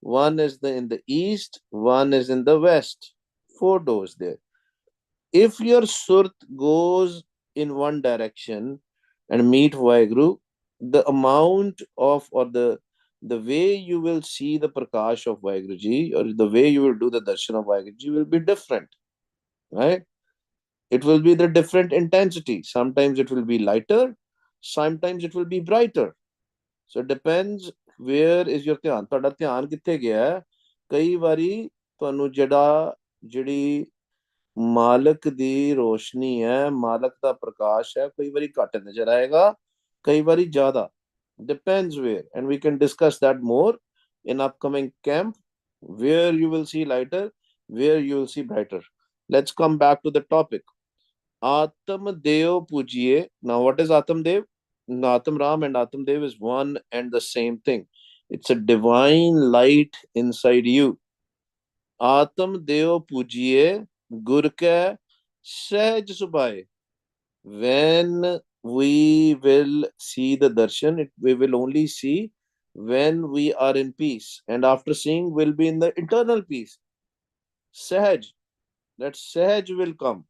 one is in the east, one is in the west. Four doors there. If your surt goes in one direction and meet Vaheguru, the amount of or the way you will see the prakash of Vaheguruji or the way you will do the darshan of Vaheguruji will be different, right? It will be the different intensity. Sometimes it will be lighter, sometimes it will be brighter. So it depends where is your ਧਿਆਨ ਤੁਹਾਡਾ ਧਿਆਨ ਕਿੱਥੇ ਗਿਆ ਹੈ ਕਈ ਵਾਰੀ ਤੁਹਾਨੂੰ ਜਿਹੜੀ ਮਾਲਕ ਦੀ ਰੋਸ਼ਨੀ ਹੈ ਮਾਲਕ ਦਾ ਪ੍ਰਕਾਸ਼ ਹੈ ਕਈ ਵਾਰੀ ਘੱਟ ਨਜ਼ਰ ਆਏਗਾ ਕਈ ਵਾਰੀ ਜ਼ਿਆਦਾ depends where and we can discuss that more in upcoming camp where you will see lighter where you will see brighter. Let's come back to the topic. Atam Dev Pujiye. Now, what is Atam Dev? Atam Ram and Atam Dev is one and the same thing. It's a divine light inside you. Atam Dev Pujiye Gurka Sahaj Subhai. When we will see the darshan, we will only see when we are in peace. And after seeing, we'll be in the eternal peace. Sahaj. That Sahaj will come.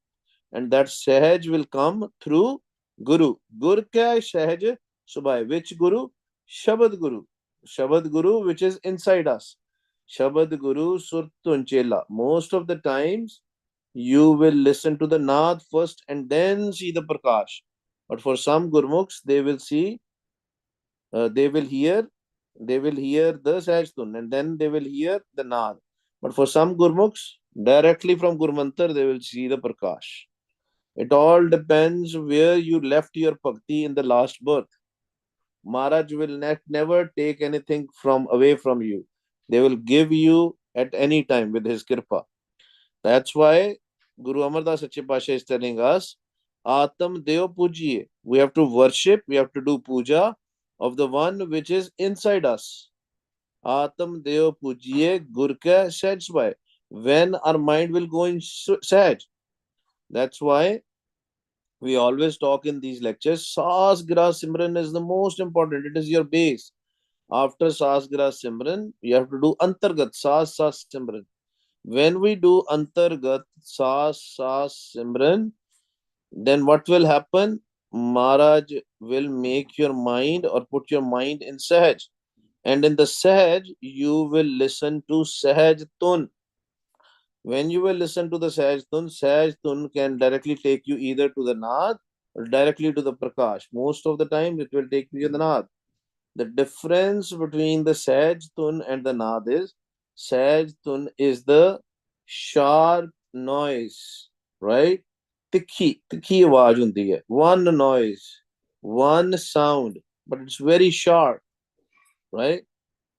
And that Sahaj will come through Guru. Gur kya hai Sahaj Subhai? Which Guru? Shabad Guru. Shabad Guru, which is inside us. Shabad Guru Surtun Chela. Most of the times, you will listen to the Naad first and then see the Prakash. But for some Gurmukhs, they will see, they will hear, the Sahajtun and then they will hear the Naad. But for some Gurmukhs, directly from Gurmantar, they will see the Prakash. It all depends where you left your bhakti in the last birth. Maharaj will never take anything from away from you. They will give you at any time with his kirpa. That's why Guru Amar Das Sache Pasha is telling us, Atam Deo Pujiye. We have to worship, we have to do puja of the one which is inside us. Atam Deo Pujiye Gurka Sahaj. When our mind will go in Sahaj. That's why we always talk in these lectures. Sas Gra Simran is the most important. It is your base. After Sas Gra Simran, you have to do Antargat, Sas Simran. When we do Antargat, Sas Simran, then what will happen? Maharaj will make your mind or put your mind in Sahaj. And in the Sahaj, you will listen to Sahaj Tun. When you will listen to the Sahaj Tun can directly take you either to the Naad or directly to the Prakash. Most of the time, it will take you to the Naad. The difference between the Sahaj Tun and the Naad is Sahaj Tun is the sharp noise, right? Tikhi आवाज होती है. One noise, one sound, but it's very sharp, right?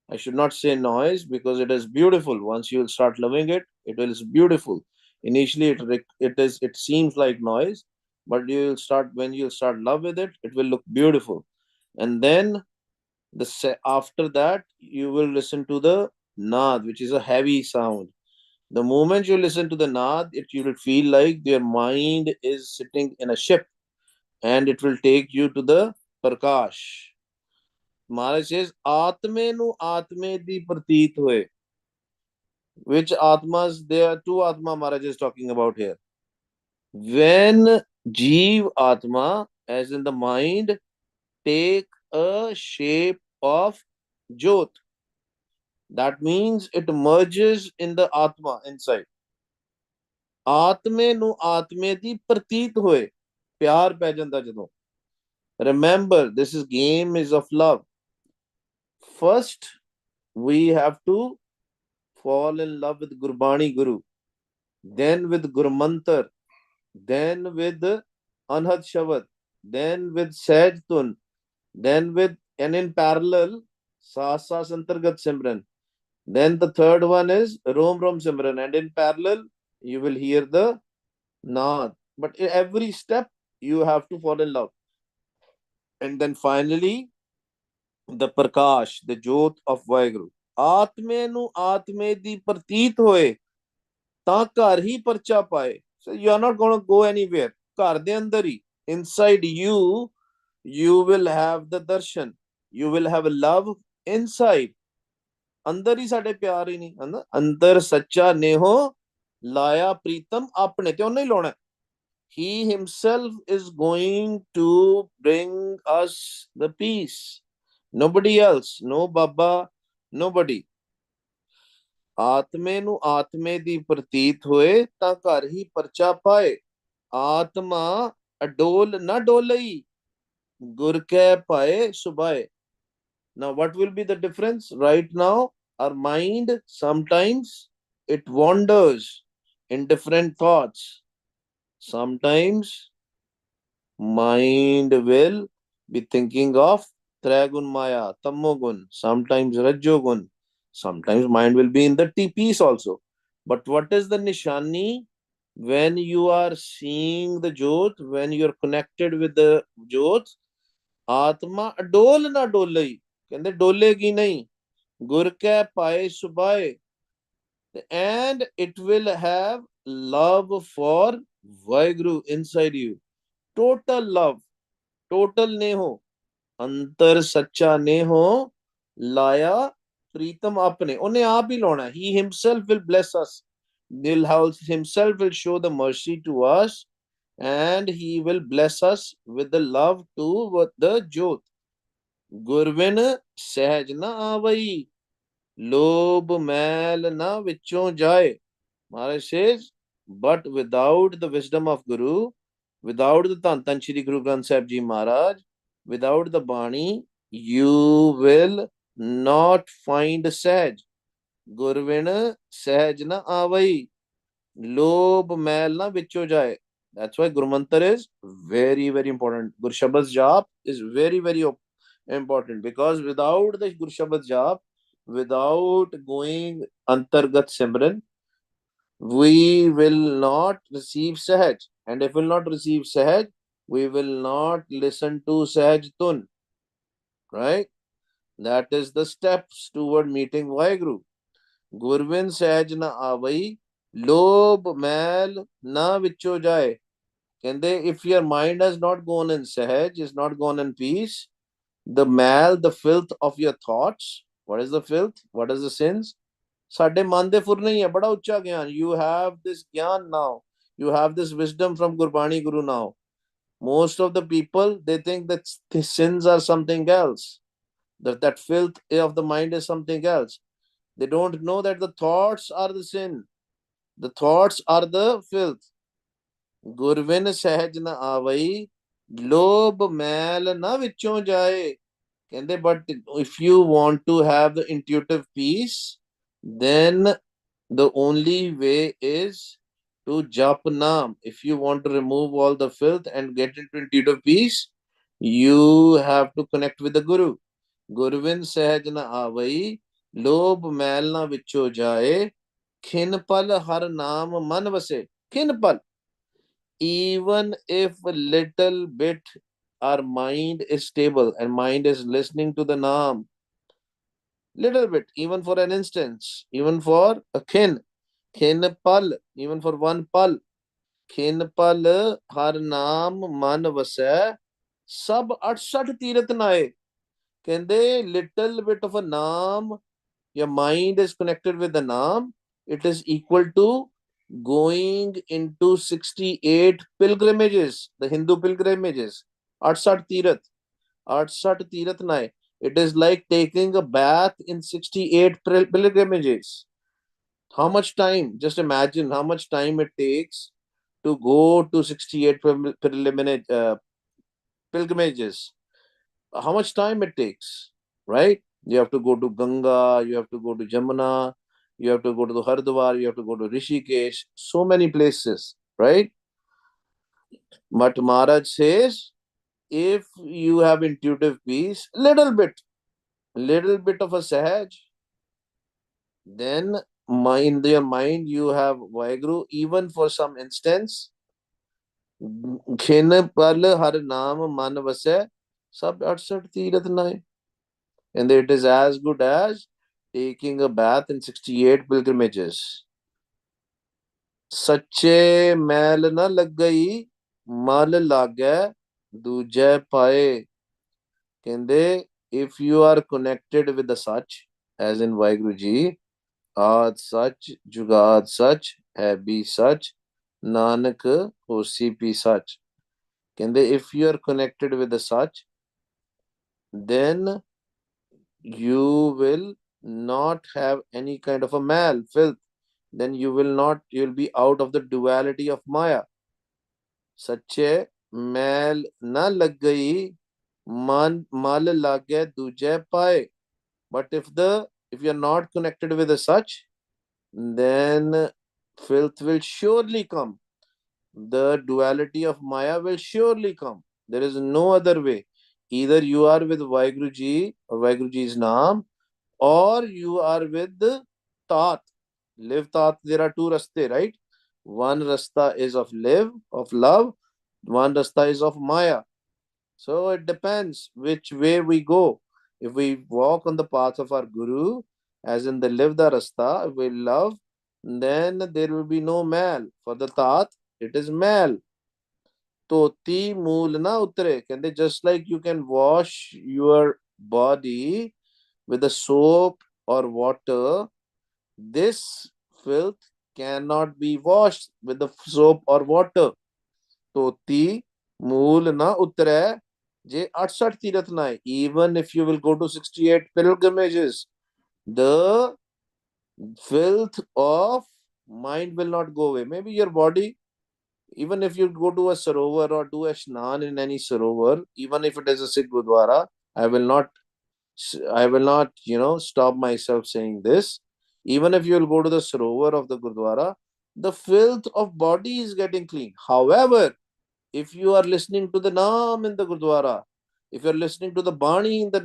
I should not say noise because it is beautiful. Once you will start loving it, it is beautiful. Initially, it seems like noise, but you will start when you start love with it, it will look beautiful. And then after that, you will listen to the naad, which is a heavy sound. The moment you listen to the naad, you will feel like your mind is sitting in a ship, and it will take you to the prakash. Maharaj says, Atme nu Atme di prateet hoye. Which Atmas? There are two Atma Maharaj is talking about here. When Jeev Atma, as in the mind, take a shape of Jyot, that means it merges in the Atma inside. Atme nu Atme di prateet hoye. Pyar pੈ ਜਾਂਦਾ ਜਦੋਂ. Remember, this is game is of love. First, we have to fall in love with Gurbani Guru, then with Guru Mantar, then with Anhad Shabad, then with Sahaj Tun, then with, and in parallel, Sasa Santargat Simran. Then the third one is Rom Rom Simran, and in parallel, you will hear the Naad. But in every step, you have to fall in love. And then finally, the Prakash, the Jyot of Vaheguru. Atme nu Atme di prateet hoye, ਤਾਂ ਘਰ ਹੀ ਪਰਚਾ ਪਾਏ. So you are not going to go anywhere. ਘਰ ਦੇ ਅੰਦਰ ਹੀ, inside you, you will have the darshan. You will have love inside. अंदर ही साडे प्यार ही नहीं है ना, अंदर सच्चा नेहो लाया प्रीतम आपने, ते उन्हें ही लाना है। He himself is going to bring us the peace. Nobody else, no Baba, nobody. ਆਤਮੇ ਨੂੰ ਆਤਮੇ ਦੀ ਪ੍ਰਤੀਤ ਹੋਏ ਤਾਂ ਘਰ ਹੀ ਪਰਚਾ ਪਾਏ। ਆਤਮਾ ਅਡੋਲ ਨਾ ਡੋਲਈ, ਗੁਰ ਕੈ ਪਾਏ ਸੁਭਾਏ। Now, what will be the difference? Right now, our mind sometimes it wanders in different thoughts. Sometimes mind will be thinking of Tragun Maya, Tamogun, sometimes Rajogun, sometimes mind will be in the peace also. But what is the Nishani when you are seeing the Jot, when you are connected with the Jot? Atma adol na dolai. ਕਹਿੰਦੇ ਡੋਲੇਗੀ ਨਹੀਂ ਗੁਰ ਕੈ ਪਾਏ ਸੁਭਾਏ and it will have love for Vaheguru inside you. Total love, total neho, अंतर सच्चा नेहो लाया प्रीतम अपने, उन्हें आप ही लाना। He himself will bless us. He'll himself will show the mercy to us, and he will bless us with the love to the Jot. गुरविन सहज न आवई, लोभ मैल न विचों जाए। Maharaj says, but without the wisdom of Guru, without the Tan Shri Guru Granth Sahib Ji Maharaj, without the Bani, you will not find Sahaj. Gurvin Sahaj na avai, Lobh mail na vicho jaye. That's why Guru Mantar is very, very important. Guru Shabad Jap is very, very important, because without the Guru Shabad Jap, without going Antargat Simran, we will not receive Sahaj. And if we will not receive Sahaj, we will not listen to Sahaj Tun. Right? That is the steps toward meeting Vaheguru. Gurvin Sahaj na avai, lobh mail na vicho jaye. Kende, if your mind has not gone in Sahaj, is not gone in peace, the mal, the filth of your thoughts. What is the filth? What is the sins? ਸਾਡੇ ਮਨ ਦੇ ਫੁਰ ਨਹੀਂ ਹੈ ਬੜਾ ਉੱਚਾ ਗਿਆਨ you have this gyan now, you have this wisdom from Gurbani Guru now. Most of the people, they think that the sins are something else, that filth of the mind is something else. They don't know that the thoughts are the sin, the thoughts are the filth. Gurvin sahaj na avai, lobh mail na vichon jaye. But if you want to have the intuitive peace, then the only way is to jap naam. If you want to remove all the filth and get into intuitive peace, you have to connect with the Guru. Gurvin sahaj na avai, lobh mail na vicho jaye, khinpal har naam man vase. Khinpal. Even if a little bit our mind is stable and mind is listening to the naam, little bit, even for an instance, even for a khin pal, even for one pal, khin pal har naam man vasai, sab 68 ਤੀਰਥ ਨਾਏ। ਕਹਿੰਦੇ little bit of a naam, your mind is connected with the naam, it is equal to going into 68 pilgrimages, the Hindu pilgrimages, 68 ਤੀਰਥ, 68 ਤੀਰਥ ਨਾਏ. It is like taking a bath in 68 pilgrimages. How much time? Just imagine how much time it takes to go to 68 pilgrimages. How much time it takes, right? You have to go to Ganga, you have to go to Jamuna, you have to go to the Hardwar, you have to go to Rishikesh, so many places, right? But Maharaj says, if you have intuitive peace, little bit of a sahaj, then in your mind you have Vaheguru, even for some instance. Khin pal har naam man vasai, sab 68 ਤੀਰਥ ਨਾਏ. And it is as good as taking a bath in 68 pilgrimages. ਸੱਚੇ ਮੈਲ ਨਾ ਲੱਗਈ, ਮਲ ਲਾਗੈ ਦੂਜੈ ਪਾਏ. ਕਹਿੰਦੇ, if you are connected with the Sach as in Vaheguru Ji, ਆਦ ਸੱਚ ਜੁਗਾਦ ਸੱਚ ਹੈ ਵੀ ਸੱਚ ਨਾਨਕ ਹੋਸੀ ਵੀ ਸੱਚ। ਕਹਿੰਦੇ if you are connected with the such, then you will not have any kind of a mal filth, then you'll be out of the duality of Maya। ਸੱਚੇ ਮੈਲ ਨਾ ਲੱਗ ਗਈ ਮਨ ਮਲ ਲਾਗੇ ਦੂਜੇ ਪਾਏ। But if you're not connected with the such, then filth will surely come. The duality of Maya will surely come. There is no other way. Either you are with Vaheguru Ji or Vaheguru Ji's Naam, or you are with Tat. Live Tat, there are two raste, right? One rasta is of live, of love. One rasta is of Maya. So it depends which way we go. If we walk on the path of our Guru, as in the live the rasta, if we love, then there will be no mal. For the Tat, it is mal. Toti mool na utre. Kende just like you can wash your body with a soap or water, this filth cannot be washed with the soap or water. Toti mool na utre. Je 68 ਤੀਰਥ ਨਾ ਹੈ। Even if you will go to 68 pilgrimages, the filth of mind will not go away. Maybe your body, even if you go to a sarovar or do a shnan in any sarovar, even if it is a Sikh Gurdwara, I will not, stop myself saying this. Even if you will go to the sarovar of the Gurdwara, the filth of body is getting clean. However, if you are listening to the Naam in the Gurdwara, if you're listening to the Bani in the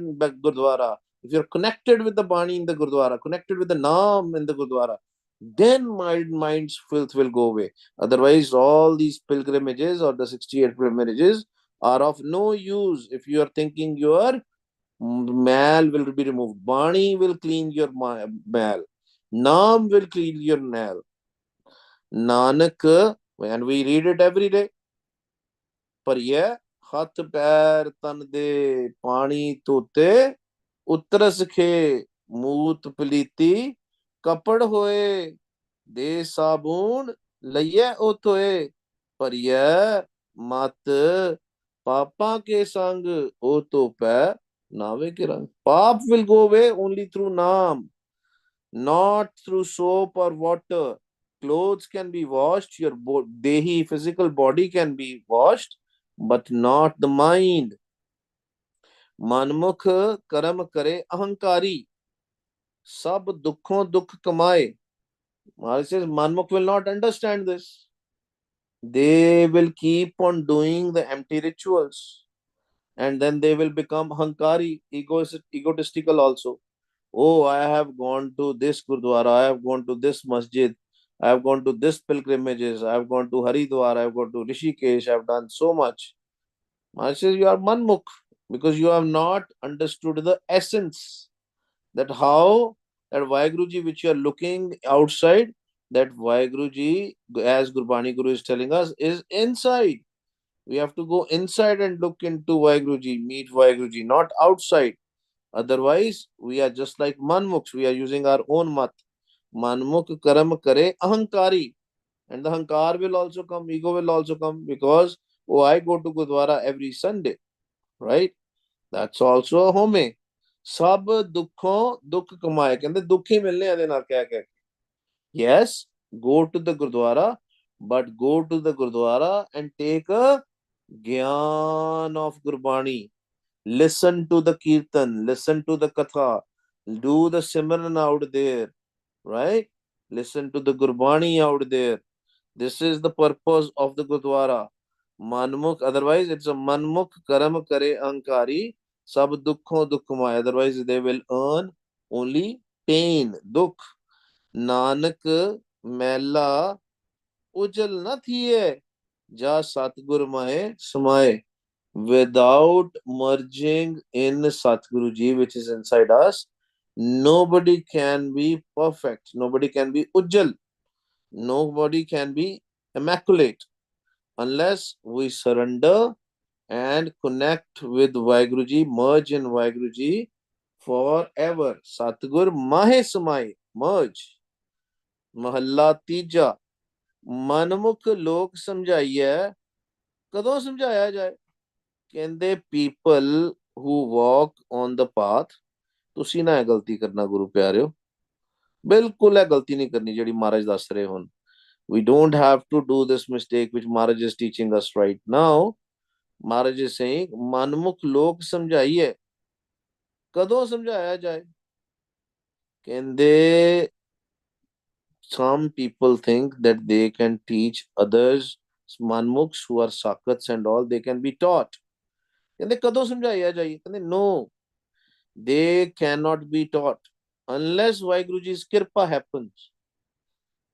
Gurdwara, if you're connected with the Bani in the Gurdwara, connected with the Naam in the Gurdwara, then mind's filth will go away. Otherwise, all these pilgrimages or the 68 pilgrimages are of no use if you are thinking your mal will be removed. Bani will clean your mal. Naam will clean your mal. Nanak, and we read it every day. ਭਰੀਏ ਹੱਥ ਪੈਰ ਤਨ ਦੇ ਪਾਣੀ ਧੋਤੇ ਉਤਰਸ ਖੇ ਮੂਤ ਪਲੀਤੀ ਕਪੜ ਹੋਏ ਦੇ ਸਾਬੂਨ ਲਈਏ ਉਹ ਧੋਏ ਭਰੀਏ ਮਤ ਪਾਪਾਂ ਕੇ ਸੰਗ ਉਹ ਧੋਪੈ ਨਾਵੇ ਕੇ ਰੰਗ। ਪਾਪ will go away only through naam, not through soap or water. Clothes can be washed, your dehi physical body can be washed, but not the mind. मनमुख कर्म करे अहंकारी सब दुखों दुख कमाए। Maharaj says manmukh will not understand this. They will keep on doing the empty rituals, and then they will become hankari, egotistical also. Oh, I have gone to this gurdwara, I have gone to this masjid, I have gone to this pilgrimages, I have gone to Haridwar, I have gone to Rishikesh, I have done so much. Maharaj says you are manmukh because you have not understood the essence, that how that Vaheguruji which you are looking outside, that Vaheguruji, as Gurbani Guru is telling us, is inside. We have to go inside and look into Vaheguruji, meet Vaheguruji, not outside. Otherwise, we are just like manmukhs. We are using our own mat. Manmukh karam kare ahankari. And the hankar will also come, ego will also come because, oh, I go to Gurdwara every Sunday, right? That's also a home. ਸਭ ਦੁੱਖੋਂ ਦੁੱਖ ਕਮਾਏ। ਕਹਿੰਦੇ ਦੁੱਖ ਹੀ ਮਿਲਨੇ ਇਹਦੇ ਨਾਲ ਕਹਿ ਕੇ। Yes, go to the Gurdwara, but go to the Gurdwara and take a gyan of Gurbani. Listen to the Kirtan, listen to the Katha, do the Simran out there, right? Listen to the Gurbani out there. This is the purpose of the Gurdwara. Manmukh, otherwise it's a manmukh karam kare ankari, sab dukho dukhamay. Otherwise they will earn only pain, dukh. Nanak mela ujal na thiye ja satgur mahe samaye. Without merging in Satguru Ji, which is inside us, nobody can be perfect, nobody can be ujjal, nobody can be immaculate unless we surrender and connect with Vaheguruji, merge in Vaheguruji forever. Satgur mahe samai, merge. महला तीजा, मनमुख लोक समझाइए, कदों समझाया जाए? कहते people who walk on the path, ਤੁਸੀਂ ਨਾ ਇਹ ਗਲਤੀ ਕਰਨਾ ਗੁਰੂ ਪਿਆਰਿਓ, ਬਿਲਕੁਲ ਇਹ ਗਲਤੀ ਨਹੀਂ ਕਰਨੀ ਜਿਹੜੀ ਮਹਾਰਾਜ ਦੱਸ ਰਹੇ ਹੁਣ. We don't have to do this mistake which Maharaj is teaching us right now. Maharaj is saying, मनमुख लोक समझाइए, कदों समझाया जाए? कहते some people think that they can teach others, manmukhs who are sakats and all, they can be taught. कहते कदों समझाया जाए? कहते no, they cannot be taught unless Vaheguruji's kirpa happens,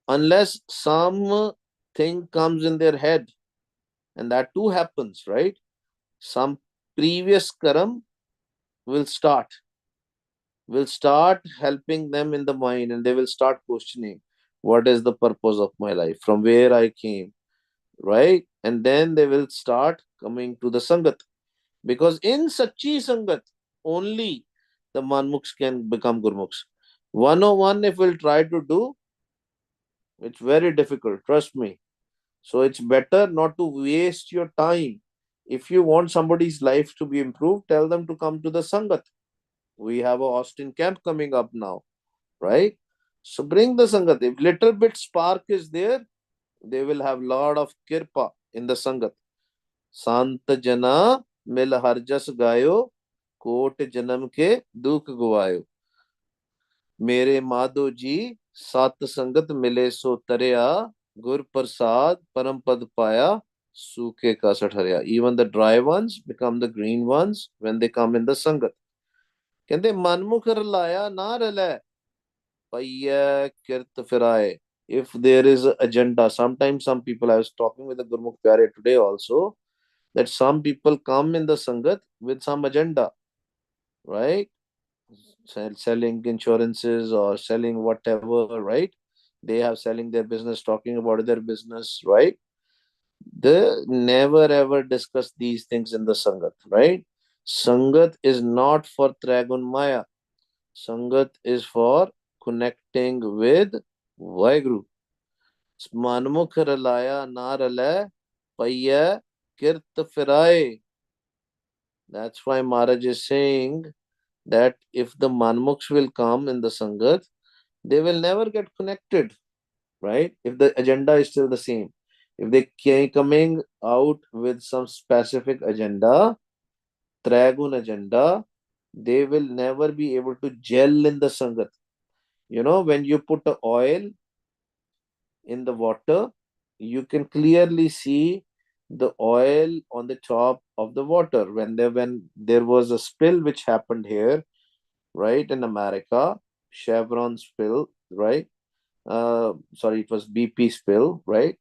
unless something comes in their head, and that too happens, right? Some previous karam will start helping them in the mind, and they will start questioning what is the purpose of my life, from where I came, right? And then they will start coming to the sangat, because in sachi sangat only the manmukhs can become gurmukhs. 101 if we'll try to do, it's very difficult, trust me. So it's better not to waste your time. If you want somebody's life to be improved, tell them to come to the sangat. We have a Austin camp coming up now, right? So bring the sangat. If little bit spark is there, they will have lot of kirpa in the sangat. Sant jana mil har jas gayo, कोट जन्म के दुख गवायो. मेरे माधो जी सत संगत मिले सो तरया, गुर प्रसाद परम पद पाया, सूखे का सठरिया. Even the dry ones become the green ones when they come in the sangat. कहते मनमुख रलाया ना रलै, पैया किरत फिराए. If there is an agenda, sometimes some people, I was talking with the Gurmukh Pyare today also, that some people come in the sangat with some agenda, right? Selling insurances or selling whatever, right? They have selling their business, talking about their business, right? They never ever discuss these things in the sangat, right? Sangat is not for Tragun Maya. Sangat is for connecting with Vaheguru. मनमुख रलाया ना रलै, पैया किरत फिराए. That's why Maharaj is saying that if the manmukhs will come in the sangat, they will never get connected, right? If the agenda is still the same. If they coming out with some specific agenda, Tragun agenda, they will never be able to gel in the sangat. You know, when you put the oil in the water, you can clearly see the oil on the top of the water. When there was a spill which happened here, right, in America, Chevron spill, right? Sorry, it was BP spill, right?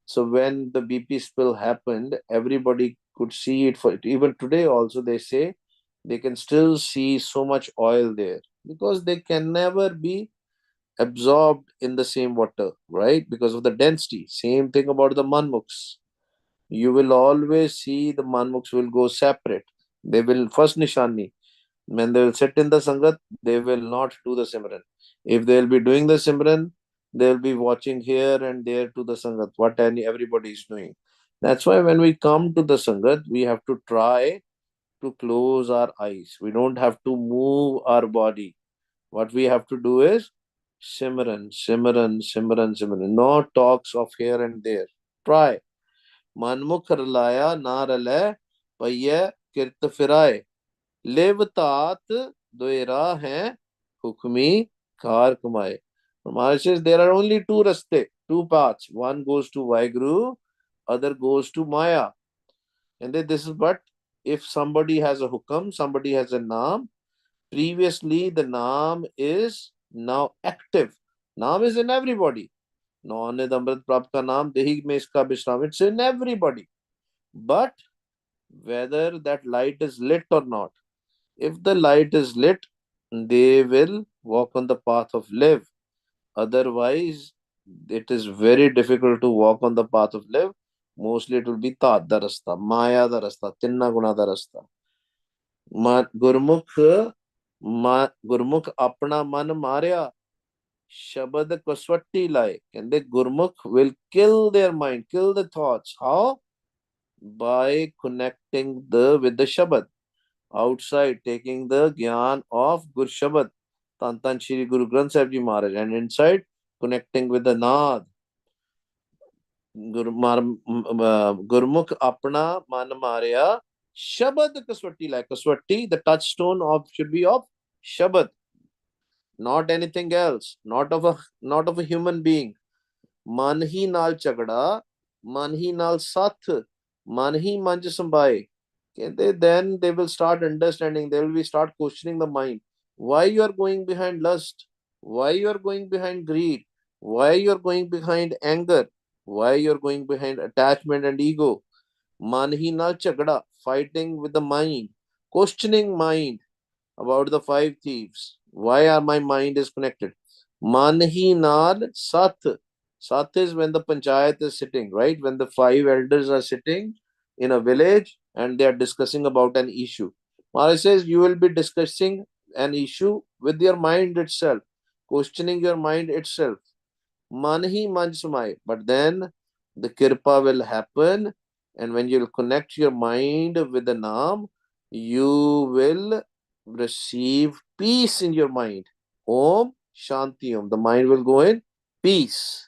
So when the BP spill happened, everybody could see it. For even today, also they say they can still see so much oil there, because they can never be absorbed in the same water, right? Because of the density. Same thing about the manmukhs. You will always see the manmukhs will go separate. They will first nishani. When they will sit in the sangat, they will not do the simran. If they will be doing the simran, they will be watching here and there to the sangat, what everybody is doing. That's why when we come to the sangat, we have to try to close our eyes. We don't have to move our body. What we have to do is simran, simran, simran, simran. No talks of here and there. Try. मनमुख रलाया ना रलै, पैया किरत फिराए. Live तात दोयरा है, Hukmi car कमाए. Maharaj says there are only two raste, two paths. One goes to Vaheguru, other goes to Maya. And then this is what, if somebody has a hukam, somebody has a naam, previously the naam is now active. Naam is in everybody. Naanid Amrit Prabh ka naam, Dehi mein iska Bishram, it's in everybody. But whether that light is lit or not, if the light is lit, they will walk on the path of live. Otherwise, it is very difficult to walk on the path of live. Mostly it will be Tat da rasta, Maya da rasta, Tinna Guna da rasta. Gurmukh ਗੁਰਮੁਖ ਆਪਣਾ ਮਨ ਮਾਰਿਆ ਸ਼ਬਦ ਕਸਵੱਟੀ ਲਾਏ। ਕਹਿੰਦੇ ਗੁਰਮੁਖ will kill their mind, kill the thoughts. How? By connecting with the Shabad. Outside, taking the Gyan of Gur Shabad. Tan Tan Shri Guru Granth Sahib Ji Maharaj. And inside, connecting with the Naad. Gurmukh apna man marya Shabad kaswati like kaswati, the touchstone of should be of Shabad, not anything else, not of a human being. Man hi naal chagda, man hi naal sath, man hi manj sambaye. Then they will start understanding, they will be start questioning the mind. Why you are going behind lust? Why you are going behind greed? Why you are going behind anger? Why you are going behind attachment and ego? Man hi naal chagda, fighting with the mind, questioning mind about the five thieves. Why are my mind is connected? Manhi Naal Sat. Sat is when the panchayat is sitting, right? When the five elders are sitting in a village and they are discussing about an issue. Maharaj says you will be discussing an issue with your mind itself, questioning your mind itself. Manhi Manjsamai. But then the kirpa will happen, and when you'll connect your mind with the Naam, you will receive peace in your mind. Om Shanti Om. The mind will go in peace.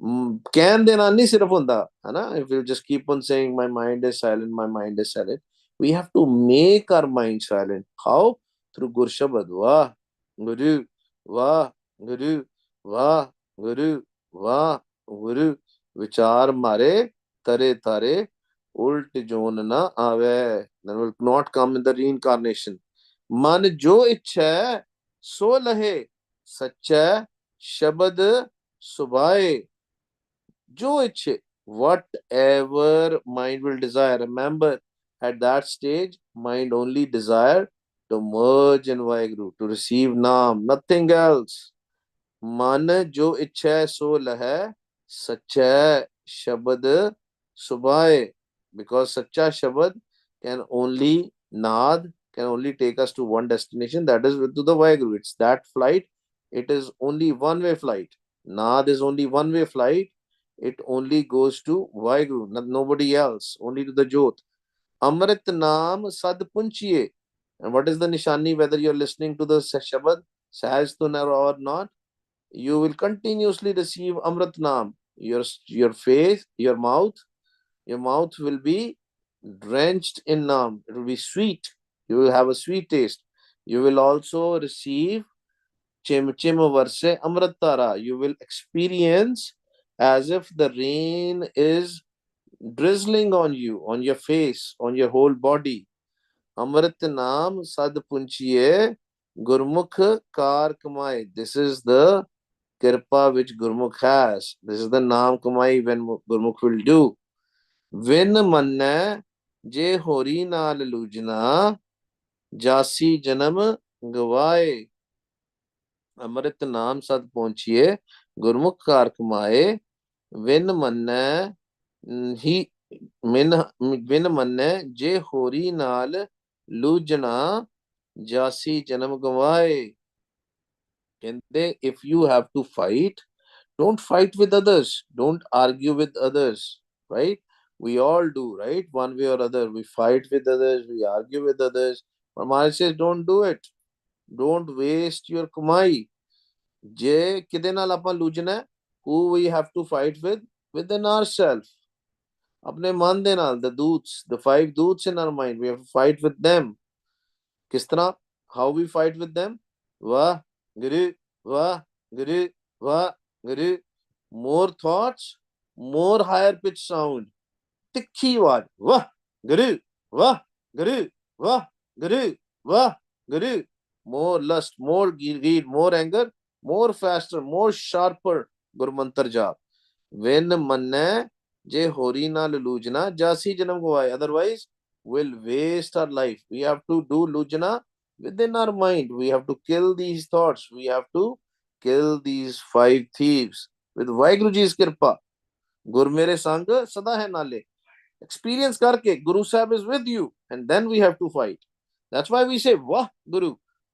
Can देना नहीं सिर्फ होता है ना? If you just keep on saying my mind is silent, my mind is silent, we have to make our mind silent. How? Through Gur Shabad. Wah Guru, Wah Guru, Wah Guru, Wah Guru. विचार मारे तरे तारे उल्ट zone ना आवे. Then will not come in the reincarnation. मन जो इच्छा सो लहे सच्चा शब्द सुभाए. जो इच्छे, whatever mind will desire. Remember, at that stage, mind only desire to merge in Vaheguru, to receive Naam, nothing else. मन जो इच्छा सो लहै सच्चा शब्द सुभाए. Because सच्चा शब्द can only Naad can only take us to one destination, that is to the Vaheguru. It's that flight. It is only one way flight. Naad is only one way flight. It only goes to Vaheguru, nobody else, only to the Jot. Amrit Naam Sad Punchiye. And what is the Nishani, whether you're listening to the Shabad, Sahaj Tunar or not? You will continuously receive Amrit Naam. Your face, your mouth will be drenched in Naam. It will be sweet. You will have a sweet taste. You will also receive Chim Chim Varse Amrit Tara. You will experience as if the rain is drizzling on you, on your face, on your whole body. Amrit Naam Sad Punchiye Gurmukh Kar Kamai. This is the Kirpa which Gurmukh has. This is the Naam Kamai when Gurmukh will do. Vin Manna Je Hori Naal Lujna Jasi Janam Gavaye. Amrit Naam Sad Punchiye Gurmukh Kar Kamaye. Vin Manna ही बिन मन्ने जे होरी नाल लूजना जासी जन्म गवाए. If you have to fight, don't fight with others, don't argue with others, right? We all do, right? One way or other, we fight with others, we argue with others. But Maharaj says, don't do it. Don't waste your kamai. Je kide naal apan lujna? Who we have to fight with? Within ourselves. अपने मन दे नाल, the five doots in our mind, we have to fight with them. किस तरह? How we fight with them? वाह गुरु, वाह गुरु, वाह गुरु. More thoughts, more higher pitch sound. तिखी आवाज. वाह गुरु, वाह गुरु, वाह गुरु, वाह गुरु. More lust, more greed, more anger, more faster, more sharper. Guru mantra jap. When manne जे होरी ना लूजना जासी जन्म गवाए. Otherwise, we'll waste our life. We have to do lujna within our mind. We have to kill these thoughts. We have to kill these five thieves with Vaheguru Ji's kirpa. Gur mere sang sada hai nale. Experience karke, Guru Sahib is with you, and then we have to fight. That's why we say, Wah Guru,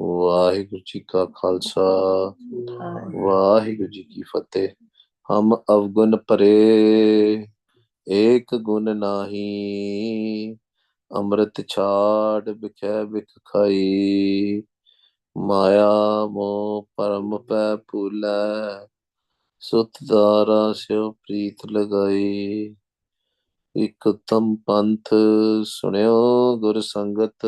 Waheguru ji ਕਾ ਖਾਲਸਾ, ਵਾਹਿਗੁਰੂ ਵਾਹਿਗੁਰੂ ਜੀ ਕੀ ਫਤਿਹ। ਹਮ ਅਵਗੁਣ ਭਰੇ, ਏਕ ਗੁਣ ਨਾਹੀ, ਅੰਮ੍ਰਿਤ ਛਾੜ ਬਿਖੈ ਬਿਖ ਖਾਈ। ਮਾਇਆ ਮੋਹ ਪਰਮ ਪੈ ਭੂਲੈ, ਸੁਤ ਦਾਰਾ ਸਿਉ ਪ੍ਰੀਤ ਲਗਾਈ। ਇਕ ਉਤਮ ਪੰਥ ਸੁਣਿਓ ਗੁਰ ਸੰਗਤ,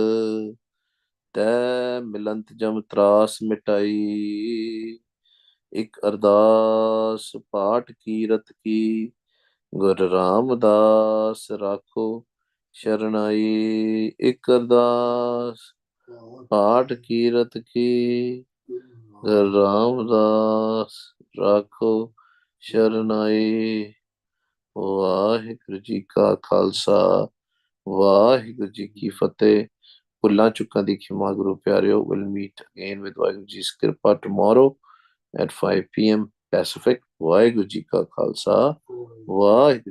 ਤੈ ਮਿਲੰਤ ਜਮ ਤਰਾਸ ਮਿਟਾਈ। ਇਕ ਅਰਦਾਸ ਪਾਠ ਕੀਰਤ ਕੀ, ਗੁਰ ਰਾਮਦਾਸ ਰਾਖੋ ਸ਼ਰਨਾਈ। ਇਕ ਅਰਦਾਸ ਪਾਠ ਕੀਰਤ ਕੀ, ਗੁਰ ਰਾਮਦਾਸ ਰਾਖੋ ਸ਼ਰਨਾਈ। ਵਾਹਿਗੁਰੂ ਜੀ ਕਾ ਖਾਲਸਾ, ਵਾਹਿਗੁਰੂ ਜੀ ਕੀ ਫਤਿਹ। ਭੁੱਲਾਂ ਚੁੱਕਾਂ ਦੀ ਖਿਮਾ ਗੁਰੂ ਪਿਆਰਿਓ। Will meet again with Waheguru ji ਦੀ ਕਿਰਪਾ tomorrow at 5 p.m. Pacific. Waheguru ji ਕਾ ਖਾਲਸਾ, ਵਾਹਿਗੁਰੂ